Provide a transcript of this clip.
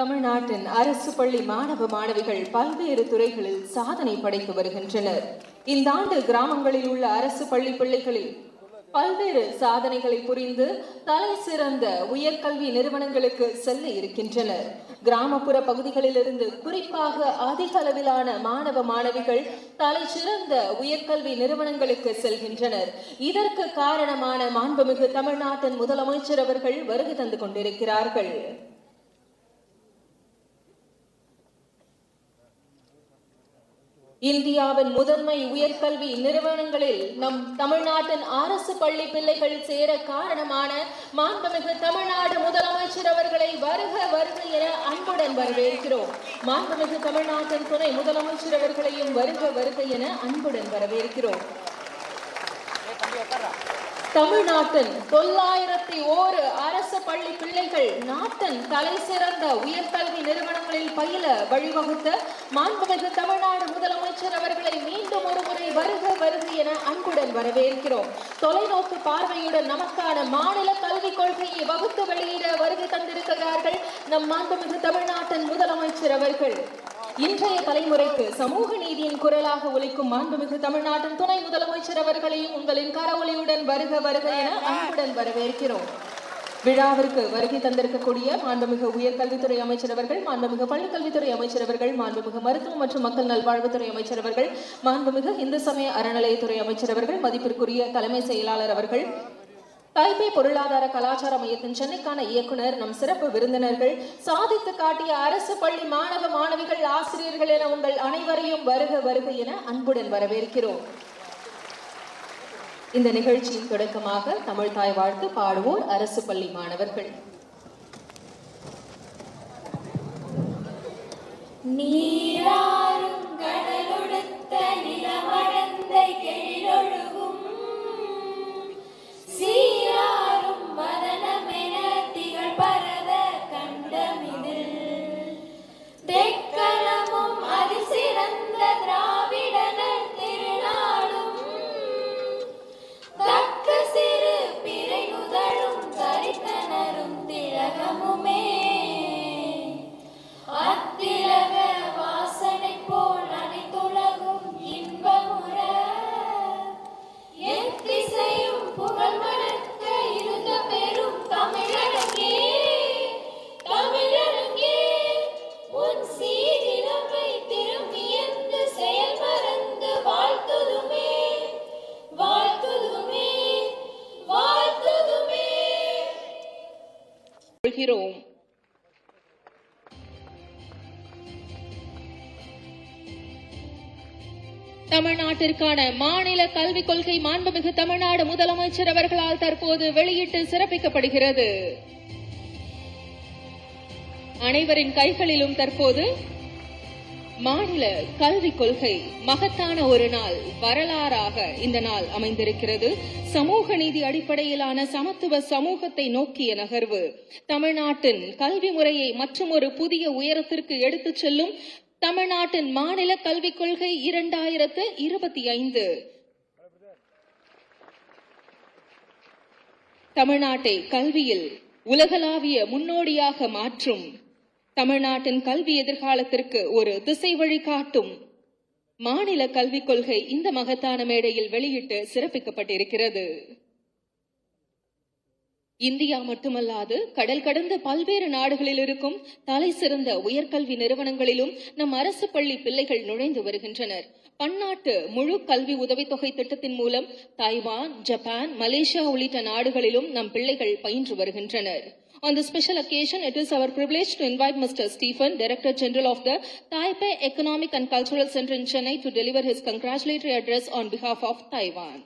தமிழ்நாட்டின் அரசு பள்ளி மாணவ மாணவிகள் பல்வேறு துறைகளில் சாதனை படைத்து வருகின்றனர். இந்த ஆண்டு கிராமங்களில் உள்ள அரசு பள்ளி பிள்ளைகளில் பல்வேறு சாதனைகளை புரிந்து தலை சிறந்த உயர்கல்வி நிறுவனங்களுக்கு செல்ல இருக்கின்றனர். கிராமப்புற பகுதிகளிலிருந்து குறிப்பாக அதிக அளவிலான மாணவ மாணவிகள் தலை சிறந்த உயர்கல்வி நிறுவனங்களுக்கு செல்கின்றனர். இதற்கு காரணமான மாண்புமிகு தமிழ்நாட்டின் முதலமைச்சர் அவர்கள் வருகை தந்து கொண்டிருக்கிறார்கள். இந்தியாவின் முதன்மை உயர்கல்வி நிறுவனங்களில் நம் தமிழ்நாட்டின் அரசு பள்ளி பிள்ளைகள் சேர காரணமான மாண்புமிகு தமிழ்நாடு முதலமைச்சர் அவர்களை வருக வருக என அன்புடன் வரவேற்கிறோம். மாண்புமிகு தமிழ்நாட்டின் துணை முதலமைச்சர் அவர்களையும் வருக வருக என அன்புடன் வரவேற்கிறோம். தமிழ்நாட்டின் 901 அரசு பள்ளி பிள்ளைகள் நாட்டின் தலை சிறந்த உயர்கல்வி நிறுவனங்களில் பயில வழிவகுத்த மாண்புமிகு தமிழ்நாடு முதலமைச்சர் அவர்களை மீண்டும் ஒருமுறை வருக வருக என அன்புடன் வரவேற்கிறோம். தொலைநோக்கு பார்வையுடன் நமக்கான மாநில கல்விக் கொள்கையை வகுத்து வெளியிட வருகை தந்திருக்கிறார்கள் நம் மாண்புமிகு தமிழ்நாட்டின் முதலமைச்சர் அவர்கள். இன்றைய தலைமுறைக்கு சமூக நீதியின் குரலாக ஒலிக்கும் மாண்புமிகு தமிழ்நாட்டின் துணை முதலமைச்சர் அவர்களையும் உங்களின் கரவொலியுடன் வருக வருக என அன்புடன் வரவேற்கிறோம். விழாவிற்கு வருகை தந்திருக்கக்கூடிய மாண்புமிகு உயர்கல்வித்துறை அமைச்சர் அவர்கள், மாண்புமிகு பள்ளிக்கல்வித்துறை அமைச்சர் அவர்கள், மாண்புமிகு மருத்துவம் மற்றும் மக்கள் நல்வாழ்வுத்துறை அமைச்சர் அவர்கள், மாண்புமிகு இந்து சமய அறநிலையத்துறை அமைச்சர் அவர்கள், மதிப்பிற்குரிய தலைமை செயலாளர் அவர்கள், தைப்பே பொருளாதார கலாச்சார மையத்தின் சென்னைக்கான இயக்குனர், நம் சிறப்பு விருந்தினர்கள், சாதித்து காட்டிய அரசு பள்ளி மாணவ மாணவிகள், ஆசிரியர்கள் என உங்கள் அனைவரையும் வருக வருக என அன்புடன் வரவேற்கிறோம். இந்த நிகழ்ச்சியின் தொடக்கமாக தமிழ் தாய் வாழ்த்து பாடுவோர் அரசு பள்ளி மாணவர்கள். நீராறும் கடலொடுத்த நிலமடந்தை கெழிலொழுகும் சீராறும் வதனமென திகழ் பரத கண்டமிதில் தெக்கலமும் அதிசிறந்த திராவிடனர் திருநாளும் தக்க சிறு பிறை நுதலும் தரித்தனரும் திலகமுமே அத்திலக வாசனை போல் அனைத்துலகும் இன்பமுற எத்திசையும் புகழ் மணக்க இருந்த பெரும் தமிழரங்கே தமிழரங்கே உன் சீரிழமை திரும்பியந்து செயல் மறந்து வாழ்த்துதுமே வாழ்த்துதுமே வாழ்த்துதுமே கொள்கிறோம். தமிழ்நாட்டிற்கான மாநில கல்விக் கொள்கை மாண்புமிகு தமிழ்நாடு முதலமைச்சர் அவர்களால் தற்போது வெளியிட்டு சிறப்பிக்கப்படுகிறது. அனைவரின் கைகளிலும் தற்போது மாநில கல்விக் கொள்கை மகத்தான ஒரு நாள் வரலாறாக இந்த நாள் அமைந்திருக்கிறது. சமூக நீதி அடிப்படையிலான சமத்துவ சமூகத்தை நோக்கிய நகர்வு தமிழ்நாட்டின் கல்வி முறையை மற்றும் ஒரு புதிய உயரத்திற்கு எடுத்துச் செல்லும் தமிழ்நாட்டின் மாநில கல்விக் கொள்கை 2025 தமிழ்நாட்டை கல்வியில் உலகளாவிய முன்னோடியாக மாற்றும், தமிழ்நாட்டின் கல்வி எதிர்காலத்திற்கு ஒரு திசை வழிகாட்டும் மாநில கல்விக் கொள்கை இந்த மகத்தான மேடையில் வெளியிட்டு சிறப்பிக்கப்பட்டிருக்கிறது. இந்தியா மட்டுமல்லாது கடல் கடந்த பல்வேறு நாடுகளில் இருக்கும் தலை சிறந்த உயர்கல்வி நிறுவனங்களிலும் நம் அரசு பள்ளி பிள்ளைகள் நுழைந்து வருகின்றனர். பன்னாட்டு முழு கல்வி உதவித்தொகை திட்டத்தின் மூலம் தைவான், ஜப்பான், மலேசியா உள்ளிட்ட நாடுகளிலும் நம் பிள்ளைகள் பயின்று வருகின்றனர். On this special occasion, it is our privilege to invite Mr. Stephen, Director General of the Taipei Economic and Cultural Center in Chennai, to deliver his congratulatory address on behalf of Taiwan.